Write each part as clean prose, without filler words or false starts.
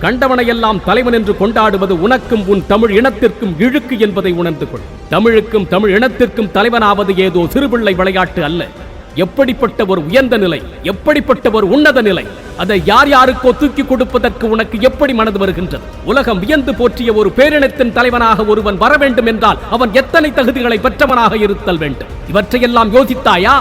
கண்டவனையெல்லாம் தலைவன் என்று கொண்டாடுவது உனக்கும் உன் தமிழ் இனத்திற்கும் இழுக்கு என்பதை உணர்ந்து கொள். தமிழுக்கும் தமிழ் இனத்திற்கும் தலைவனாவது ஏதோ சிறுபிள்ளை விளையாட்டு அல்ல. எப்படிப்பட்ட ஒரு உயர்ந்த நிலை, எப்படிப்பட்ட ஒரு உன்னத நிலை, அதை யார் யாருக்கோ தூக்கி கொடுப்பதற்கு உனக்கு எப்படி மனது வருகின்றது? உலகம் வியந்து போற்றிய ஒரு பேரினத்தின் தலைவனாக ஒருவன் வர வேண்டும் என்றால் அவன் எத்தனை தகுதிகளை பெற்றவனாக இருத்தல் வேண்டும்? இவற்றையெல்லாம் யோசித்தாயா?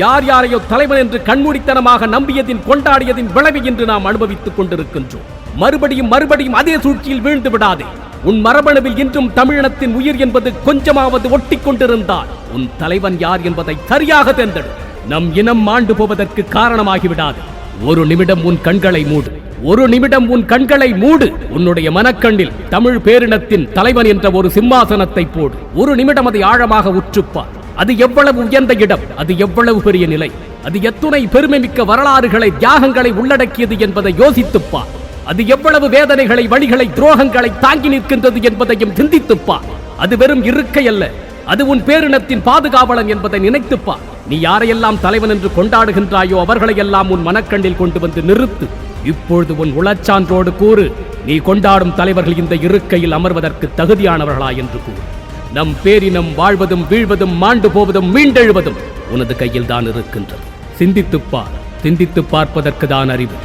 யார் யாரையோ தலைவன் என்று கண்மூடித்தனமாக நம்பியதின் கொண்டாடியதின் விளைவை என்று நாம் அனுபவித்துக் கொண்டிருக்கின்றோம். மறுபடியும் மறுபடியும் அதே சூழ்ச்சியில் வீழ்ந்து விடாதே. உன் மரபணுவில் இன்றும் தமிழினத்தின் உயிர் என்பது கொஞ்சமாவது ஒட்டி கொண்டிருந்தால் உன் தலைவன் யார் என்பதை சரியாக தேர்ந்தெடு. நம் இனம் மாண்டு போவதற்கு காரணமாகிவிடாது. ஒரு நிமிடம் உன் கண்களை மூடு. ஒரு நிமிடம் உன் கண்களை மூடு. உன்னுடைய மனக்கண்ணில் தமிழ் பேரினத்தின் தலைவன் என்ற ஒரு சிம்மாசனத்தை போடு. ஒரு நிமிடம் அதை ஆழமாக உற்றுப்பார். அது எவ்வளவு உயர்ந்த இடம், அது எவ்வளவு பெரிய நிலை, அது எத்துணை பெருமைமிக்க வரலாறுகளை, தியாகங்களை உள்ளடக்கியது என்பதை யோசித்துப்பார். அது எவ்வளவு வேதனைகளை, வழிகளை, துரோகங்களை தாங்கி நிற்கின்றது என்பதையும் சிந்தித்துப்பார். அது வெறும் இருக்கை அல்ல, அது உன் பேரினத்தின் பாதுகாவலன் என்பதை நினைத்துப்பார். நீ யாரையெல்லாம் தலைவன் என்று கொண்டாடுகின்றாயோ அவர்களையெல்லாம் உன் மனக்கண்ணில் கொண்டு வந்து நிறுத்து. இப்பொழுது உன் உளச்சான்றோடு கூறு, நீ கொண்டாடும் தலைவர்கள் இந்த இருக்கையில் அமர்வதற்கு தகுதியானவர்களா என்று கூறு. நம் பேரினம் வாழ்வதும் வீழ்வதும் மாண்டு போவதும் மீண்டெழுவதும் உனது கையில் தான் இருக்கின்றது. சிந்தித்துப்பார். சிந்தித்து பார்ப்பதற்கு தான் அறிவு.